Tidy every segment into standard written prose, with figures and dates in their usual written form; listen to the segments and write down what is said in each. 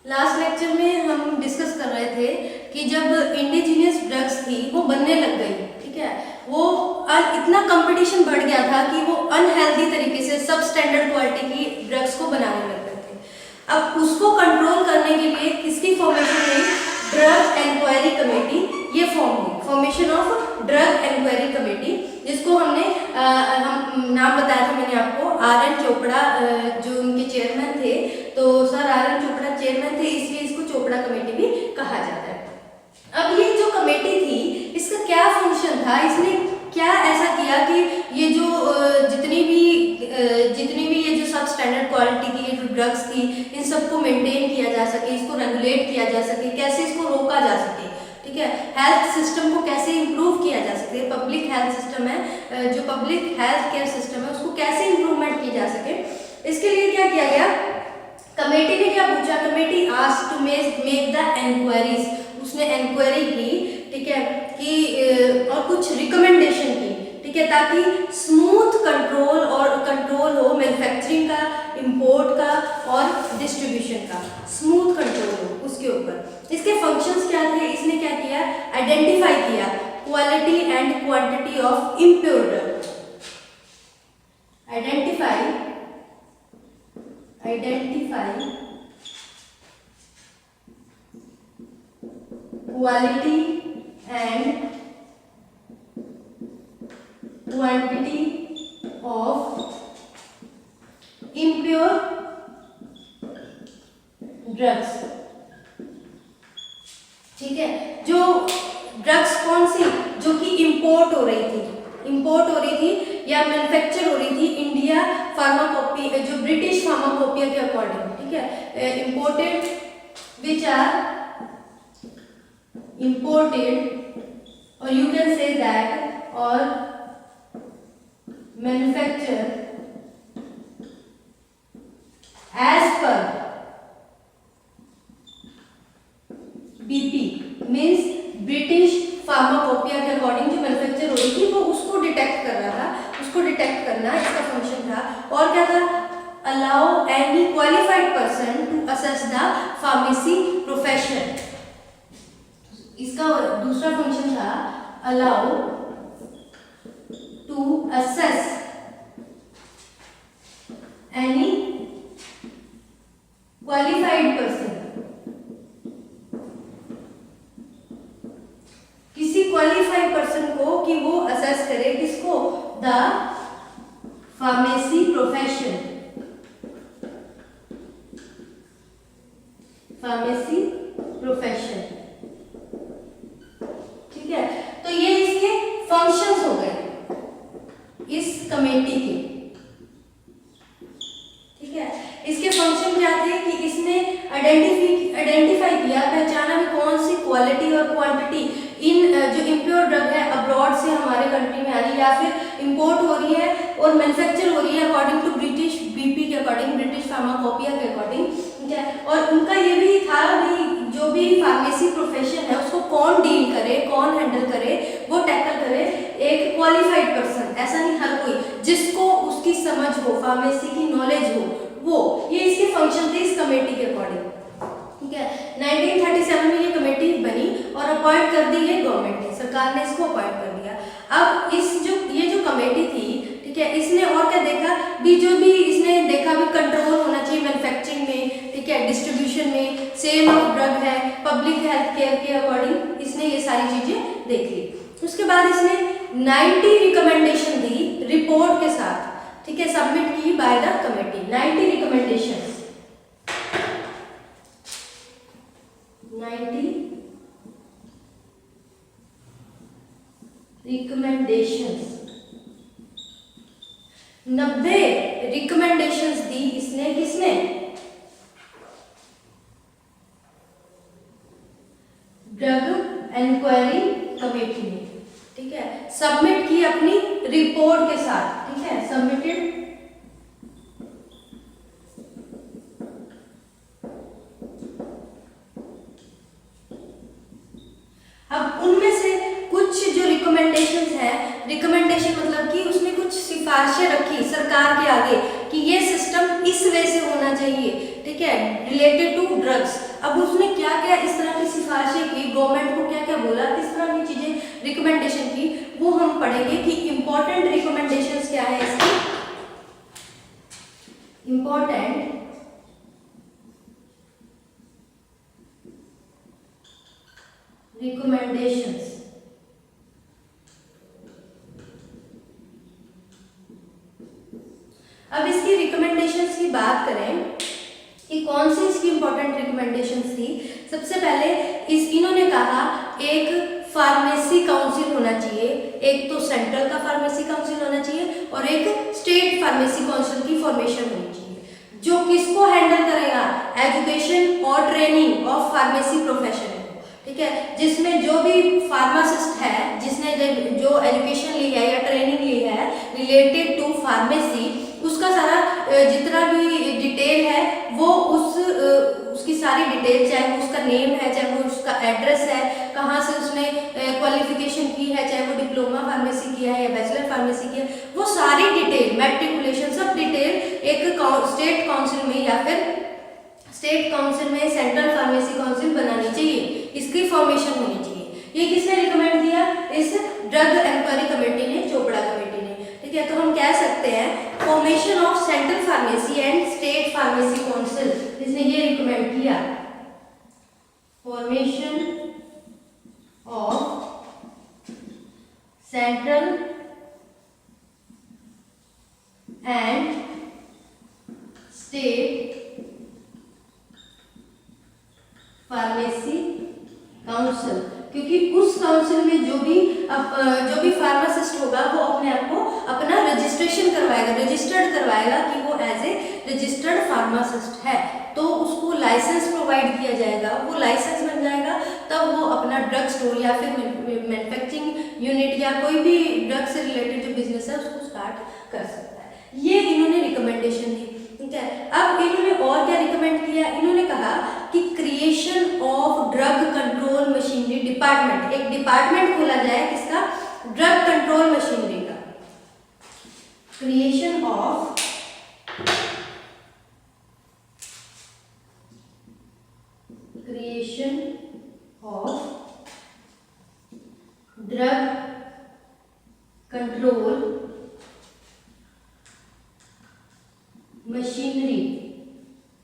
Last lecture में हम discuss कर रहे थे कि जब इंडिजिनियस ड्रग्स थी वो बनने लग गई, ठीक है, वो इतना कंपटीशन बढ़ गया था कि वो अनहेल्दी तरीके से सब स्टैंडर्ड क्वालिटी की ड्रग्स को बनाने लग गए थे। अब उसको कंट्रोल करने के लिए किसकी फॉर्मेशन हुई? ड्रग इंक्वायरी कमेटी, ये formation of drug inquiry committee, जिसको हमने हम नाम बताया था मैंने आपको, आर.एन. चोपड़ा जो उनके चेयरमैन थे, तो सर आर.एन. चोपड़ा चेयरमैन थे, इसलिए इसको चोपड़ा कमेटी भी कहा जाता है। अब ये जो कमेटी थी इसका क्या फंक्शन था, इसने क्या ऐसा किया कि ये जो जितनी भी ये जो सब स्टैंडर्ड क्वालिटी की ये जो ड्रग्स थी इन सबको मेंटेन किया जा सके, इसको रेगुलेट किया जा सके, कैसे इसको रोका जा सके, ठीक है, हेल्थ सिस्टम को कैसे इंप्रूव किया जा सके, पब्लिक हेल्थ सिस्टम है, जो पब्लिक हेल्थ केयर सिस्टम है उसको कैसे इंप्रूवमेंट की जा सके, इसके लिए क्या किया गया? कमेटी ने क्या पूछा? Committee asked to make the inquiries, उसने इंक्वायरी की, ठीक है, कि और कुछ रिकमेंडेशन की, ठीक है, ताकि स्मूथ कंट्रोल हो मैन्युफैक्चरिंग का, इंपोर्ट का और डिस्ट्रीब्यूशन का, स्मूथ कंट्रोल हो उसके ऊपर। इसके फंक्शंस क्या थे? इसने क्या किया? आइडेंटिफाई किया quality and quantity of impure drug, identify quality and quantity of impure drugs, ठीक है, जो ड्रग्स कौन सी जो कि इंपोर्ट हो रही थी या मैन्युफैक्चर हो रही थी इंडिया फार्माकोपी, जो ब्रिटिश फार्माकोपिया के अकॉर्डिंग, ठीक है, imported which are imported, or you can say that, or manufactured as per BP, means British pharmacopoeia के अकॉर्डिंग जो मैन्युफैक्चर हो रही थी वो उसको डिटेक्ट कर रहा था, उसको डिटेक्ट करना इसका फंक्शन था। और क्या था? Allow any qualified person to assess the pharmacy profession, इसका दूसरा फंक्शन था allow to assess any qualified person, किसी क्वालिफाइड पर्सन को कि वो असेस करे, किसको? द फार्मेसी प्रोफेशन, ठीक है। तो ये इसके फंक्शंस हो गए इस कमेटी के, ठीक है। इसके फंक्शन क्या थे कि इसने आइडेंटिफाई किया, पहचाना कि कौन सी क्वालिटी और क्वांटिटी इन जो इम्प्योर ड्रग है अब्रॉड से हमारे कंट्री में आ रही है या फिर इंपोर्ट हो रही है और मैन्युफैक्चर हो रही है अकॉर्डिंग टू ब्रिटिश बीपी के अकॉर्डिंग, ब्रिटिश फार्माकोपिया के अकॉर्डिंग, ठीक है। और उनका ये भी था भी जो भी फार्मेसी प्रोफेशन है उसको कौन डील करे, कौन हैंडल करे, वो टैकल करे, एक क्वालिफाइड पर्सन, ऐसा नहीं हर कोई, जिसको उसकी समझ हो, फार्मेसी की नॉलेज हो, वो, ये इसके फंक्शन थे इस कमेटी के अकॉर्डिंग, ठीक है। 1937 में ये कमेटी बनी और अपॉइंट कर दी है गवर्नमेंट ने, सरकार ने इसको अपॉइंट कर दिया। अब ये जो कमेटी थी, ठीक है, इसने और क्या देखा भी, जो भी इसने देखा भी कंट्रोल होना चाहिए मैन्युफैक्चरिंग में, ठीक है, डिस्ट्रीब्यूशन में, सेल ऑफ ड्रग है, पब्लिक हेल्थ केयर के अकॉर्डिंग इसने ये सारी चीजें देख ली। उसके बाद इसने 90 रिकमेंडेशन दी रिपोर्ट के साथ, ठीक है, सबमिट की by the committee, 90 recommendation, 90 recommendations, 90 recommendations दी इसने, किसने? ड्रग इंक्वायरी कमेटी ने, ठीक है, सबमिट की अपनी रिपोर्ट के साथ, ठीक है, सबमिटेड अब उनमें से कुछ जो रिकमेंडेशंस है, रिकमेंडेशन मतलब कि उसने कुछ सिफारिशें रखी सरकार के आगे कि ये सिस्टम इस वे से होना चाहिए, ठीक है, रिलेटेड टू ड्रग्स, अब उसने क्या क्या इस तरह की सिफारिशें की, गवर्नमेंट को क्या क्या बोला, किस तरह की चीजें रिकमेंडेशन की, वो हम पढ़ेंगे कि इंपॉर्टेंट रिकमेंडेशंस क्या है इसकी, इंपॉर्टेंट रिकमेंडेशंस। अब इसकी रिकमेंडेशंस की बात करें कि कौन सी इसकी इंपॉर्टेंट रिकमेंडेशंस थी। सबसे पहले इन्होंने कहा एक फार्मेसी काउंसिल होना चाहिए, एक तो सेंट्रल का फार्मेसी काउंसिल होना चाहिए और एक स्टेट फार्मेसी काउंसिल की फॉर्मेशन होनी चाहिए, जो किसको हैंडल करेगा, एजुकेशन और ट्रेनिंग ऑफ फार्मेसी प्रोफेशन, ठीक है, जिसमें जो भी फार्मासिस्ट है जिसने जो एजुकेशन ली है या ट्रेनिंग ली है रिलेटेड टू फार्मेसी, उसका सारा जितना भी डिटेल है वो उसकी सारी डिटेल, चाहे वो उसका नेम है, चाहे वो उसका एड्रेस है, कहाँ से उसने क्वालिफिकेशन की है, चाहे वो डिप्लोमा फार्मेसी किया है या बैचलर फार्मेसी किया है, वो सारी डिटेल, मैट्रिकुलेशन, सब डिटेल एक स्टेट काउंसिल में या फिर स्टेट काउंसिल में सेंट्रल फार्मेसी काउंसिल बनानी चाहिए, इसकी फॉर्मेशन होनी चाहिए। ये किसने रिकमेंड किया, इस ड्रग इंक्वायरी कमेटी ने, चोपड़ा कमेटी ने, ठीक है। तो हम कह सकते हैं formation of central pharmacy and state pharmacy council, जिसने ये रिकमेंड किया, formation of central and state pharmacy council, क्योंकि उस काउंसिल में जो भी फार्मासिस्ट होगा वो अपने आप को अपना रजिस्ट्रेशन करवाएगा, रजिस्टर्ड करवाएगा कि वो एज ए रजिस्टर्ड फार्मासिस्ट है, तो उसको लाइसेंस प्रोवाइड किया जाएगा, वो लाइसेंस बन जाएगा, तब वो अपना ड्रग स्टोर या फिर मैन्युफैक्चरिंग यूनिट या कोई भी ड्रग से रिलेटेड जो बिजनेस है उसको स्टार्ट कर सकता है। ये इन्होंने रिकमेंडेशन दी, ठीक है। अब इन्होंने और क्या रिकमेंड किया, इन्होंने कहा कि creation of drug control machinery department, एक डिपार्टमेंट खोला जाए किसका, ड्रग कंट्रोल मशीनरी का, creation of drug control machinery,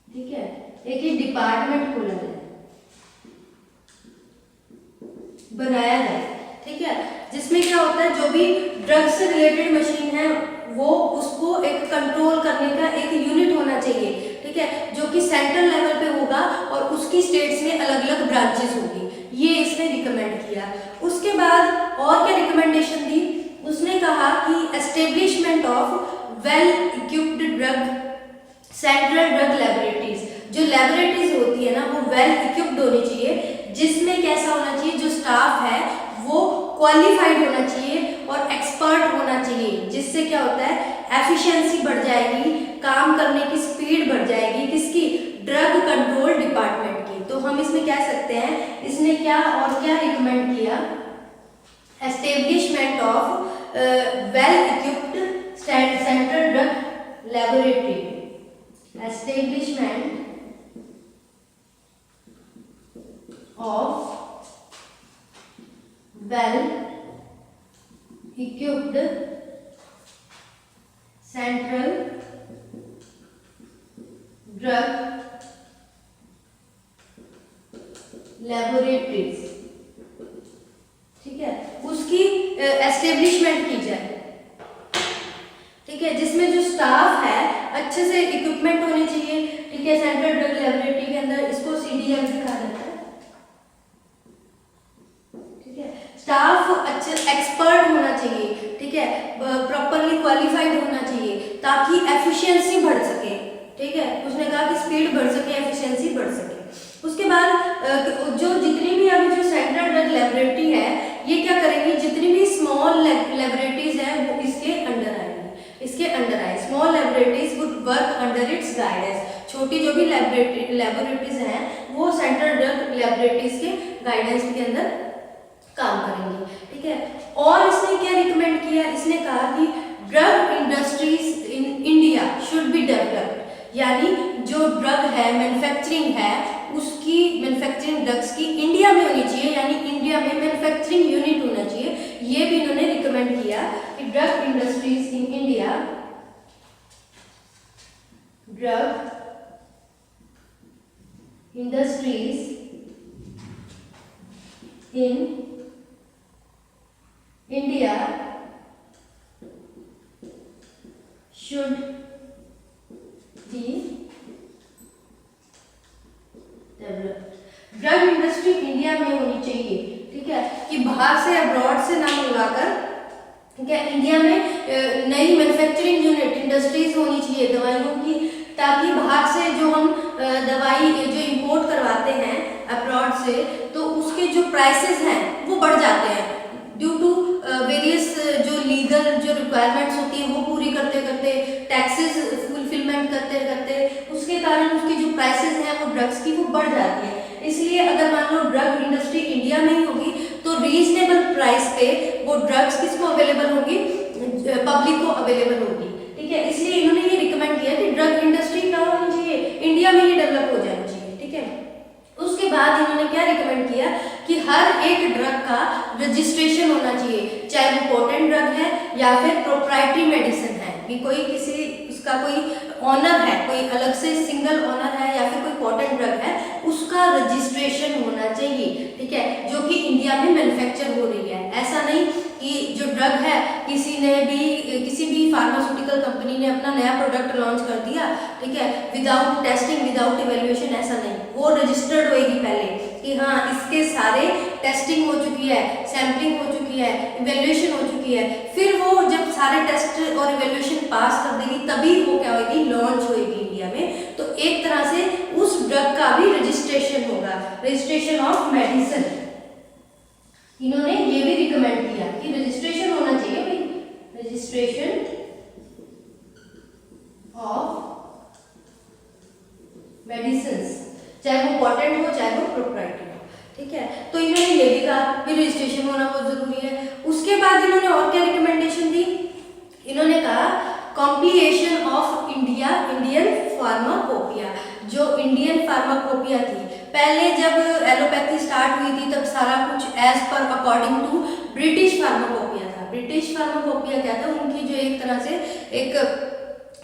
ठीक है, एक ही डिपार्टमेंट खोला जाए, बनाया जाए, ठीक है, जिसमें क्या होता है जो भी ड्रग से रिलेटेड मशीन है वो उसको एक कंट्रोल करने का एक यूनिट होना चाहिए, ठीक है, जो कि सेंट्रल लेवल पे होगा और उसकी स्टेट्स में अलग अलग ब्रांचेस होगी, ये इसने रिकमेंड किया। उसके बाद और क्या रिकमेंडेशन दी, उसने कहा कि establishment of well equipped drug central drug laboratories, जो लेबोरेटरीज होती है ना वो वेल इक्विप्ड होनी चाहिए, जिसमें कैसा होना चाहिए, जो स्टाफ है वो क्वालिफाइड होना चाहिए और एक्सपर्ट होना चाहिए, जिससे क्या होता है एफिशिएंसी बढ़ जाएगी, काम करने की स्पीड बढ़ जाएगी, किसकी, ड्रग कंट्रोल डिपार्टमेंट की। तो हम इसमें कह सकते हैं इसने क्या और क्या रिकमेंड किया, establishment of well equipped central drug laboratory, establishment of well equipped central drug laboratories, ठीक है, उसकी एस्टेब्लिशमेंट की जाए, ठीक है, जिसमें जो स्टाफ है अच्छे से इक्विपमेंट होने चाहिए, ठीक है, सेंट्रल ड्रग लेबोरेटरी के अंदर इसको सीडीएम भी कहा जाता है, ठीक है, स्टाफ अच्छे एक्सपर्ट होना चाहिए, ठीक है, प्रॉपरली क्वालिफाइड होना चाहिए ताकि एफिशिएंसी बढ़ सके, ठीक है, उसने कहा कि स्पीड बढ़ सके, एफिशिएंसी बढ़ सके। उसके बाद जो जितनी भी अभी जो सेंट्रल ड्रग लेबोरेटरी है ये क्या करेंगी, जितनी भी स्मॉल लेबोरेटरीज है वो इसके अंडर आएंगी, इसके अंडर आए, small laboratories would work under its guidance, छोटी जो भी लेबोरेटरीज हैं वो सेंट्रल ड्रग लेबोरेटरीज के गाइडेंस के अंदर काम करेंगी, ठीक है। और इसने क्या रिकमेंड किया, इसने कहा कि drug industries in India should be developed, यानी जो ड्रग है मैन्युफैक्चरिंग है उसकी मैन्युफैक्चरिंग ड्रग्स की इंडिया में होनी चाहिए, यानी इंडिया में मैन्युफैक्चरिंग यूनिट होना चाहिए। ये भी इन्होंने रिकमेंड किया कि drug industries in India, drug industries in India should be developed। Drug industry India में होनी चाहिए, ठीक है, कि बाहर से अब्रॉड से ना मंगवाकर, ठीक है, इंडिया में नई मैन्युफैक्चरिंग यूनिट इंडस्ट्रीज होनी चाहिए दवाइयों की, ताकि बाहर से जो हम दवाई जो इंपोर्ट करवाते हैं अब्रॉड से, तो उसके जो प्राइसेस हैं वो बढ़ जाते हैं ड्यू टू वेरियस जो लीगल जो रिक्वायरमेंट्स होती है वो पूरी करते करते, टैक्सेस फुलफिलमेंट करते करते, उसके कारण उसकी जो प्राइसेस हैं वो ड्रग्स की वो बढ़ जाती है। इसलिए अगर मान लो ड्रग इंडस्ट्री इंडिया में ही होगी तो रीजनेबल प्राइस पे वो ड्रग्स किसको अवेलेबल होगी, पब्लिक को अवेलेबल होगी, ठीक है। इसलिए इन्होंने ये रिकमेंड किया कि ड्रग इंडस्ट्री क्या होनी चाहिए, इंडिया में ही डेवलप हो जानी चाहिए, ठीक है। उसके बाद इन्होंने क्या रिकमेंड किया कि हर एक ड्रग का रजिस्ट्रेशन होना चाहिए, चाहे वो पोटेंट ड्रग है या फिर प्रोप्राइटरी मेडिसिन है, कि कोई किसी उसका कोई ऑनर है, कोई अलग से सिंगल ऑनर है या फिर कोई पोटेंट ड्रग है, उसका रजिस्ट्रेशन होना चाहिए, ठीक है, जो कि इंडिया में मैन्युफैक्चर हो रही है। ऐसा नहीं कि जो ड्रग है किसी भी फार्मास्यूटिकल कंपनी ने अपना नया प्रोडक्ट लॉन्च कर दिया, ठीक है, विदाउट टेस्टिंग विदाउट इवैल्यूएशन, ऐसा नहीं, वो रजिस्टर्ड होएगी पहले कि हाँ इसके सारे टेस्टिंग हो चुकी है, सैम्पलिंग हो चुकी है, इवैल्यूएशन हो चुकी है, फिर वो जब सारे टेस्ट और इवैल्यूएशन पास कर देगी तभी वो क्या होगी, लॉन्च होगी इंडिया में। तो एक तरह से उस ड्रग का भी रजिस्ट्रेशन होगा, रजिस्ट्रेशन ऑफ मेडिसिन। इन्होंने ये भी रिकमेंड किया कि रजिस्ट्रेशन होना चाहिए भाई, रजिस्ट्रेशन ऑफ मेडिसिन, चाहे वो पोटेंट हो चाहे वो प्रोप्राइटरी हो, ठीक है। तो इन्होंने ये भी कहा कि रजिस्ट्रेशन होना बहुत जरूरी है। उसके बाद इन्होंने और क्या रिकमेंडेशन दी, इन्होंने कहा कॉम्प्लिएशन ऑफ इंडियन फार्माकोपिया। जो इंडियन फार्माकोपिया थी, पहले जब एलोपैथी स्टार्ट हुई थी तब सारा कुछ as per according to British Pharmacopoeia था। ब्रिटिश फार्माकोपिया क्या था, उनकी जो एक तरह से एक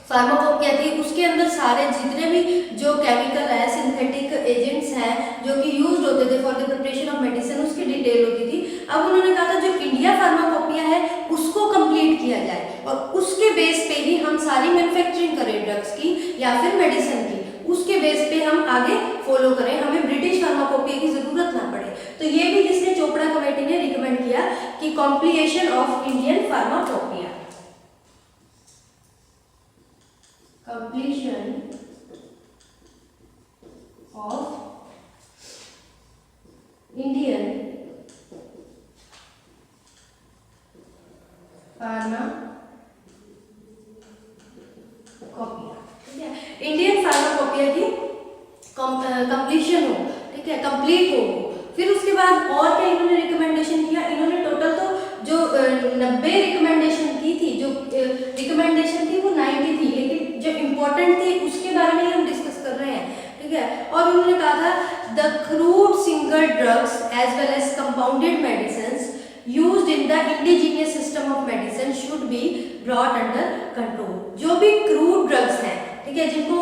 फार्माकोपिया थी, उसके अंदर सारे जितने भी जो केमिकल है, सिंथेटिक एजेंट्स हैं जो कि यूज होते थे for the preparation of medicine, उसकी डिटेल होती थी। अब उन्होंने कहा था जो इंडिया फार्माकोपिया है उसको कंप्लीट किया जाए और उसके बेस पे ही हम सारी मैन्युफैक्चरिंग करें ड्रग्स की या फिर मेडिसिन की, उसके बेस पे हम आगे फॉलो करें, हमें ब्रिटिश फार्माकोपिया की जरूरत ना पड़े। तो ये भी किसने, चोपड़ा कमेटी ने रिकमेंड किया कि compilation of Indian pharmacopoeia, completion of Indian pharmacopoeia, ठीक है, इंडियन फार्माकोपिया की कंप्लीशन हो, ठीक है, कंप्लीट हो। फिर उसके बाद और क्या इन्होंने रिकमेंडेशन किया, इन्होंने टोटल तो जो 90 रिकमेंडेशन की थी, जो रिकमेंडेशन थी वो 90 थी, लेकिन जो इम्पोर्टेंट थी उसके बारे में हम डिस्कस कर रहे हैं, ठीक है। और उन्होंने कहा था the crude single drugs as well as compounded medicines used in the indigenous system of medicine should be brought under control. जो भी क्रूड ड्रग्स हैं, ठीक है, जिनको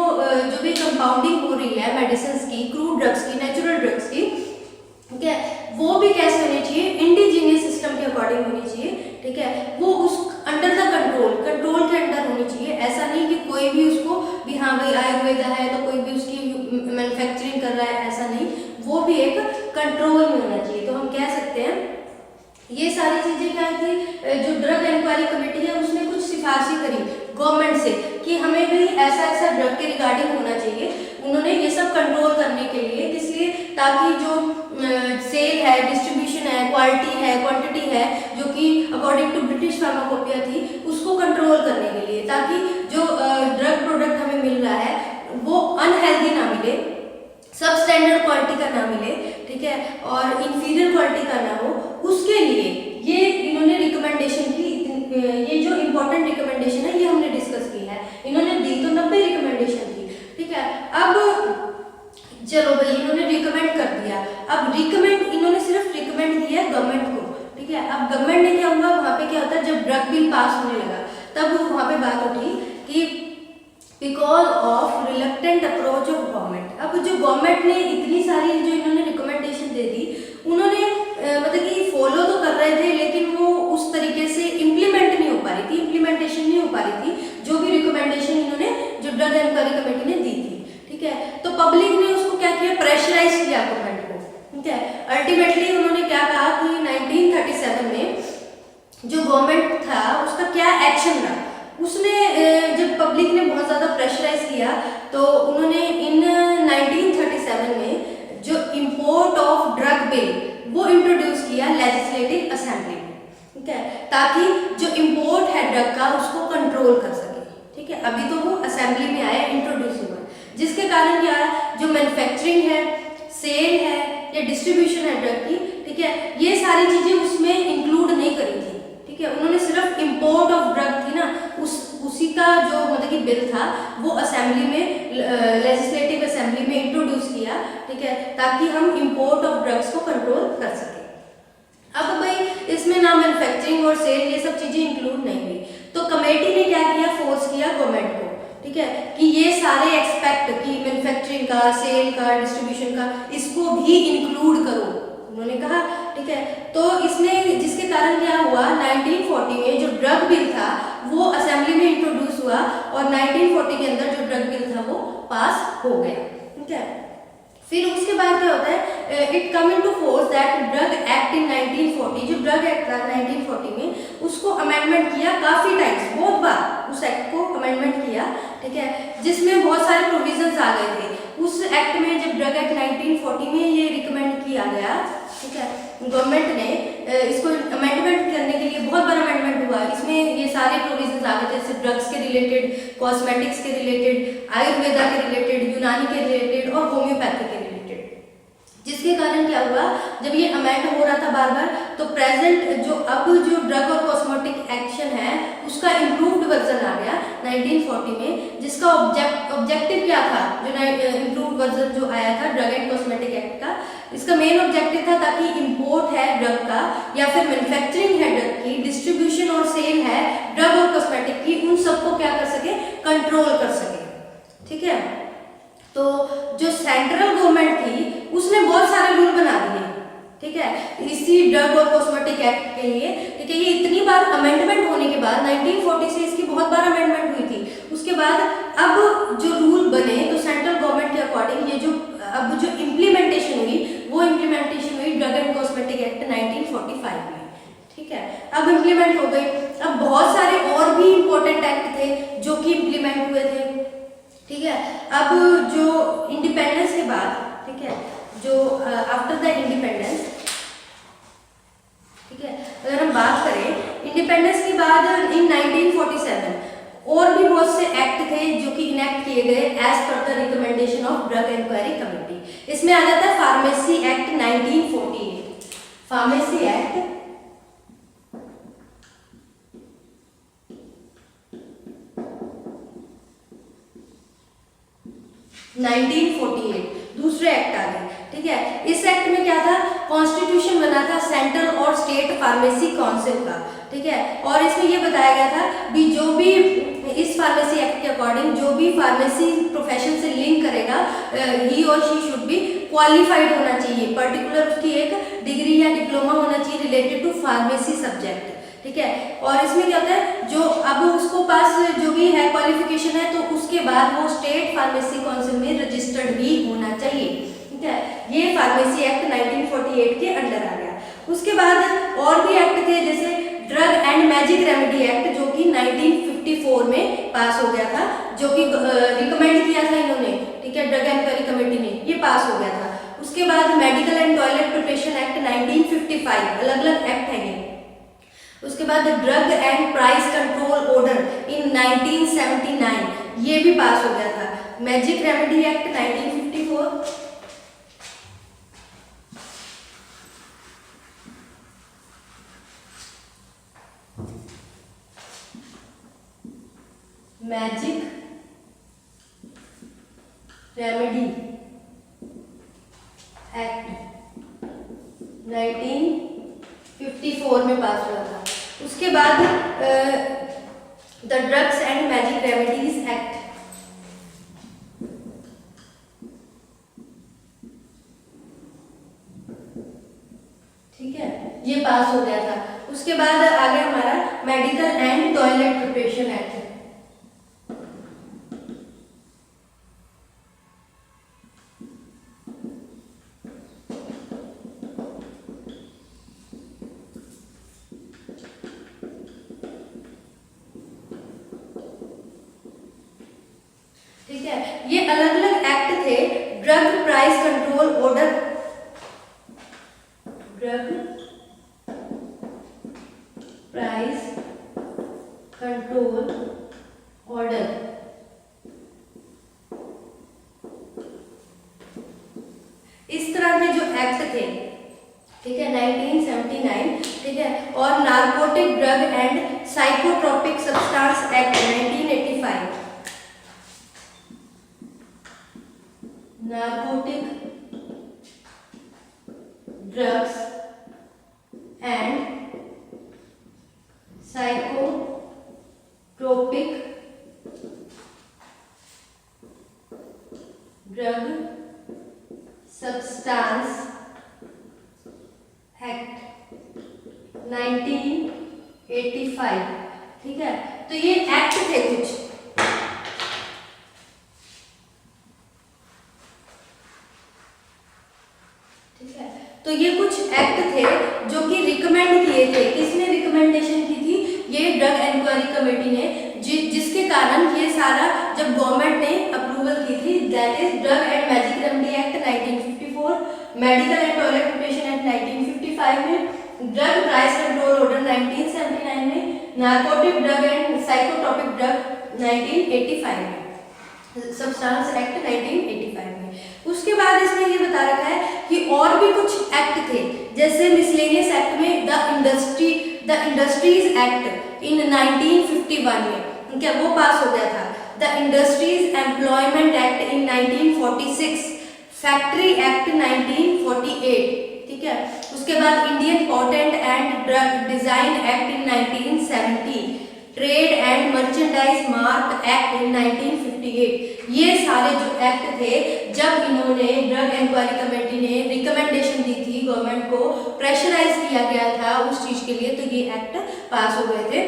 जो भी कंपाउंडिंग हो रही है मेडिसिन की, क्रूड ड्रग्स की, नेचुरल ड्रग्स की, ठीक है, वो भी कैसे होनी चाहिए, इंडिजीनियस सिस्टम के अकॉर्डिंग होनी चाहिए, ठीक है, वो उस अंडर द कंट्रोल के अंडर होनी चाहिए। ऐसा नहीं कि कोई भी उसको भी हाँ भाई आयुर्वेदा है तो कोई भी उसकी मैन्युफैक्चरिंग कर रहा है, ऐसा नहीं, वो भी एक कंट्रोल में होना चाहिए। तो हम कह सकते हैं ये सारी चीजें क्या थी, जो ड्रग इंक्वायरी कमेटी है उसने कुछ सिफारिशें करी गवर्नमेंट से कि हमें भी ऐसा ऐसा ड्रग के रिगार्डिंग होना चाहिए। उन्होंने ये सब कंट्रोल करने के लिए, इसलिए ताकि जो सेल है, डिस्ट्रीब्यूशन है, क्वालिटी है, क्वांटिटी है, जो कि अकॉर्डिंग टू ब्रिटिश फार्माकोपिया थी, उसको कंट्रोल करने के लिए, ताकि जो ड्रग प्रोडक्ट हमें मिल रहा है वो अनहेल्दी ना मिले, सब स्टैंडर्ड क्वालिटी का ना मिले, ठीक है, और इंफीरियर क्वालिटी का ना हो, उसके लिए ये इन्होंने रिकमेंडेशन की। ये जो इम्पोर्टेंट रिकमेंडेशन है ये हमने डिस्कस की है, इन्होंने दी तो 90 रिकमेंडेशन थी, ठीक है। अब चलो भाई, इन्होंने रिकमेंड कर दिया। अब रिकमेंड इन्होंने सिर्फ रिकमेंड किया गवर्नमेंट को, ठीक है। अब गवर्नमेंट ने क्या हुआ, वहाँ पे क्या होता है, जब ड्रग बिल पास होने लगा तब वहाँ पे बात उठी कि because of reluctant approach of government. अब जो गवर्नमेंट ने इतनी सारी जो इन्होंने रिकमेंडेशन दे दी, उन्होंने मतलब कि फॉलो तो कर रहे थे लेकिन वो उस तरीके से इम्प्लीमेंट नहीं हो पा रही थी, इम्प्लीमेंटेशन नहीं हो पा रही थी जो भी रिकमेंडेशन इन्होंने जो ड्रग इंक्वायरी कमेटी ने दी थी, ठीक है। तो पब्लिक ने उसको क्या किया, प्रेशराइज किया गवर्नमेंट को, ठीक है। अल्टीमेटली उन्होंने क्या कहा कि 1937 में जो गवर्नमेंट था उसका क्या एक्शन रहा, उसने जब पब्लिक ने बहुत ज़्यादा प्रेशराइज किया तो उन्होंने इन 1937 में जो इम्पोर्ट ऑफ ड्रग बिल वो इंट्रोड्यूस किया लेजिस्लेटिव असेंबली में, ठीक है, ताकि जो इम्पोर्ट है ड्रग का उसको कंट्रोल कर सके, ठीक है। अभी तो वो असेंबली में आया, इंट्रोड्यूस हुआ, जिसके कारण क्या है, जो मैन्युफैक्चरिंग है, सेल है या डिस्ट्रीब्यूशन है ड्रग की, ठीक है, ये सारी चीज़ें उसमें इंक्लूड नहीं करी थी, ठीक है। उन्होंने सिर्फ इम्पोर्ट ऑफ ड्रग थी ना, उसी का जो मतलब कि बिल था वो असेंबली में, लेजिस्लेटिव असेंबली में इंट्रोड्यूस किया, ठीक है, ताकि हम इम्पोर्ट ऑफ ड्रग्स को कंट्रोल कर सके। अब भाई इसमें ना मैन्युफैक्चरिंग और सेल ये सब चीजें इंक्लूड नहीं हुई, तो कमेटी ने क्या किया, फोर्स किया गवर्नमेंट को, ठीक है, कि ये सारे एक्सपेक्ट की मैन्युफैक्चरिंग का, सेल का, डिस्ट्रीब्यूशन का, इसको भी इंक्लूड करो, उन्होंने कहा, ठीक है। तो इसमें जिसके कारण क्या हुआ, 1940 में जो ड्रग बिल था वो असेंबली में इंट्रोड्यूस हुआ और 1940 के अंदर जो ड्रग बिल था वो पास हो गया, ठीक है। फिर उसके बाद क्या होता है, it come into force that drug act in 1940, जो ड्रग एक्ट था 1940 में उसको अमेंडमेंट किया काफी टाइम्स, बहुत बार उस एक्ट को अमेंडमेंट किया, ठीक है, जिसमें बहुत सारे प्रोविजंस आ गए थे उस एक्ट में। जब ड्रग एक्ट 1940 में ये रिकमेंड किया गया, ठीक है, गवर्नमेंट ने इसको अमेंडमेंट करने के लिए बहुत बड़ा अमेंडमेंट हुआ, इसमें ये सारे प्रोविजंस आ गए, जैसे ड्रग्स के रिलेटेड, कॉस्मेटिक्स के रिलेटेड, आयुर्वेदा के रिलेटेड, यूनानी के रिलेटेड और होम्योपैथी के रिलेटेड। जिसके कारण क्या हुआ, जब ये अमेंड हो रहा था बार बार, तो प्रेजेंट जो अब जो ड्रग और कॉस्मेटिक एक्शन है उसका इम्प्रूव्ड वर्जन आ गया 1940 में, जिसका ऑब्जेक्टिव क्या था, जो इम्प्रूव्ड वर्जन जो आया था ड्रग एंड कॉस्मेटिक एक्ट का, इसका मेन ऑब्जेक्टिव था ताकि इंपोर्ट है ड्रग का या फिर मैन्युफैक्चरिंग है ड्रग की, डिस्ट्रीब्यूशन और सेल है ड्रग और कॉस्मेटिक की, उन सबको क्या कर सके, कंट्रोल कर सके, ठीक है। तो जो सेंट्रल गवर्नमेंट थी उसने बहुत सारे रूल बना दिए, ठीक है, इसी ड्रग और कॉस्मेटिक एक्ट के लिए, ठीक है। ये इतनी बार अमेंडमेंट होने के बाद 1940 से इसकी बहुत बार अमेंडमेंट हुई थी, उसके बाद अब जो रूल बने तो सेंट्रल गवर्नमेंट के अकॉर्डिंग ये जो अब जो इम्प्लीमेंटेशन हुई वो इम्प्लीमेंटेशन हुई ड्रग एंड कॉस्मेटिक एक्ट 1945 में, ठीक है। अब इम्प्लीमेंट हो गई। अब बहुत सारे और भी इंपॉर्टेंट एक्ट थे जो कि इम्प्लीमेंट हुए थे, ठीक है। अब जो इंडिपेंडेंस के बाद, ठीक है, जो आफ्टर द इंडिपेंडेंस, ठीक है, अगर हम बात करें इंडिपेंडेंस के बाद इन 1947 और भी बहुत से एक्ट थे जो कि इनेक्ट किए गए as per the recommendation of drug inquiry committee. इसमें आ जाता है फार्मेसी एक्ट 1948, फार्मेसी एक्ट 1948 दूसरे एक्ट आ गए, ठीक है। इस एक्ट में क्या था, कॉन्स्टिट्यूशन बना था सेंट्रल और स्टेट फार्मेसी काउंसिल का, ठीक है, और इसमें ये बताया गया था भी जो भी इस फार्मेसी एक्ट के अकॉर्डिंग जो भी फार्मेसी प्रोफेशन से लिंक करेगा, ही और शी शुड बी क्वालिफाइड होना चाहिए, पर्टिकुलर उसकी एक डिग्री या डिप्लोमा होना चाहिए रिलेटेड टू फार्मेसी सब्जेक्ट, ठीक है। और इसमें क्या होता है, जो अब उसको पास जो भी है क्वालिफिकेशन है तो उसके बाद वो स्टेट फार्मेसी काउंसिल में रजिस्टर्ड भी होना चाहिए, ठीक है। ये फार्मेसी एक्ट 1948 के अंडर आ गया। उसके बाद और भी एक्ट थे, जैसे drug and magic remedy act जो कि 1954 में पास हो गया था, जो कि रिकमेंड किया था इन्होंने, ठीक है, ड्रग इंक्वायरी कमेटी ने, ये पास हो गया था। उसके बाद medical and toilet preparation act 1955, अलग अलग एक्ट है ये। उसके बाद drug and price control order in 1979, ये भी पास हो गया था। Magic remedy act 1954, magic remedy act 1954 में पास हुआ था। उसके बाद the drugs and magic remedies act, ठीक है, ये पास हो गया था। उसके बाद आ गया हमारा medical and toilet preparation act, ठीक है। ये अलग अलग एक्ट थे। Drug price control order, drug price control order, इस तरह के जो एक्ट थे, ठीक है, 1979, ठीक है। और narcotic drug and psychotropic substance act 1985, narcotic drugs and psychotropic drug substance act 1985, ठीक है। तो ये एक्ट थे कुछ, ठीक है। तो ये कुछ एक्ट थे जो कि रिकमेंड किए थे। किसने रिकमेंडेशन की थी? ये ड्रग इंक्वायरी कमेटी ने, जिसके कारण ये सारा जब गवर्नमेंट ने अप्रूवल की थी, that is drug and magic remedy act 1954, medical and toilet preparation act 1955 में, ड्रग प्राइस कंट्रोल ऑर्डर 1979 में, narcotic drug and psychotropic drug 1985 में, सब्सटेंस एक्ट 1985 में। उसके बाद इसमें ये बता रखा है कि और भी कुछ एक्ट थे, जैसे मिसलेनियस एक्ट में द इंडस्ट्रीज एक्ट इन 1951 में, ठीक है, वो पास हो गया था। The industries employment act in 1946, factory act 1948, ठीक है। उसके बाद Indian patent and drug design act in 1970, trade and merchandise mark act in 1958। ये सारे जो एक्ट थे, जब इन्होंने ड्रग इंक्वायरी कमेटी ने रिकमेंडेशन दी थी गवर्नमेंट को, प्रेशराइज किया गया था उस चीज के लिए, तो ये एक्ट पास हो गए थे।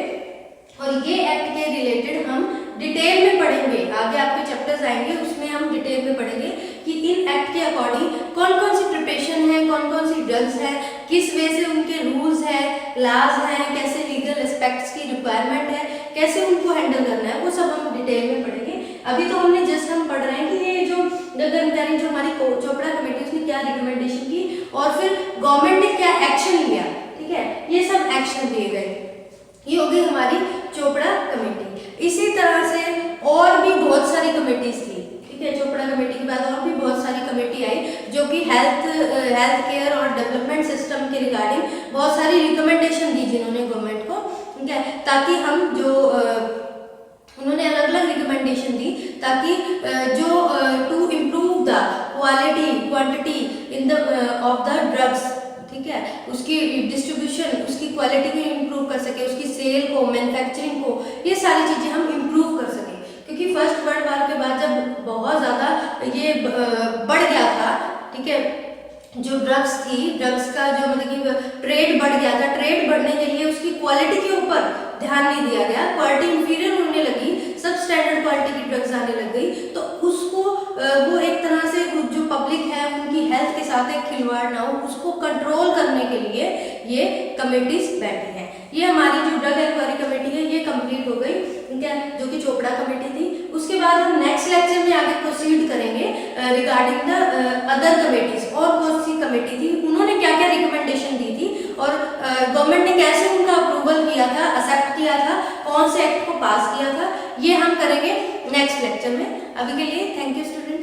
और ये एक्ट के रिलेटेड हम डिटेल में पढ़ेंगे, आगे आपके चैप्टर्स आएंगे उसमें हम डिटेल में पढ़ेंगे कि इन एक्ट के अकॉर्डिंग कौन कौन सी प्रिपरेशन है, कौन कौन सी ड्रग्स है, किस वे से उनके रूल्स है, लॉज हैं, कैसे लीगल एस्पेक्ट्स की रिक्वायरमेंट है, कैसे उनको हैंडल करना है, वो सब हम डिटेल में पढ़ेंगे। अभी तो हमने जस्ट हम पढ़ रहे हैं कि ये जो जानकारी जो हमारी चोपड़ा कमेटी उसने क्या रिकमेंडेशन की और फिर गवर्नमेंट ने क्या एक्शन लिया, ठीक है, ये सब एक्शन दिए गए। ये हो गई हमारी चोपड़ा कमेटी। इसी तरह से और भी बहुत सारी कमेटीज थी, ठीक है। चोपड़ा कमेटी के बाद और भी बहुत सारी कमेटी आई जो कि हेल्थ केयर और डेवलपमेंट सिस्टम के रिगार्डिंग बहुत सारी रिकमेंडेशन दी जिन्होंने गवर्नमेंट को, ठीक है, ताकि हम जो उन्होंने अलग अलग रिकमेंडेशन दी ताकि जो to improve the quality quantity in the of the drugs, ठीक है, उसकी डिस्ट्रीब्यूशन, उसकी क्वालिटी को इम्प्रूव कर सके, उसकी सेल को, मैन्युफैक्चरिंग को, ये सारी चीज़ें हम इम्प्रूव कर सके। क्योंकि फर्स्ट वर्ल्ड वार के बाद जब बहुत ज़्यादा ये बढ़ गया था, ठीक है, जो ड्रग्स थी, ड्रग्स का जो मतलब कि ट्रेड बढ़ गया था, ट्रेड बढ़ने के लिए उसकी क्वालिटी के ऊपर ध्यान नहीं दिया गया, क्वालिटी इंफीरियर होने लगी, सब स्टैंडर्ड क्वालिटी की ड्रग्स आने लग गई, तो उसको वो एक तरह से जो पब्लिक है उनकी हेल्थ के साथ एक खिलवाड़ ना हो, उसको कंट्रोल करने के लिए ये कमेटीज बैठी हैं। ये हमारी जो ड्रग इंक्वायरी कमेटी है ये कंप्लीट हो गई, ठीक है, जो कि चोपड़ा कमेटी थी। उसके बाद हम नेक्स्ट लेक्चर में आगे प्रोसीड करेंगे रिगार्डिंग द अदर कमेटीज, और कौन सी कमेटी थी, उन्होंने क्या क्या रिकमेंडेशन दी थी और गवर्नमेंट ने कैसे उनका अप्रूवल किया था, एक्सेप्ट किया था, कौन से एक्ट को पास किया था, ये हम करेंगे नेक्स्ट लेक्चर में। अभी के लिए थैंक यू स्टूडेंट।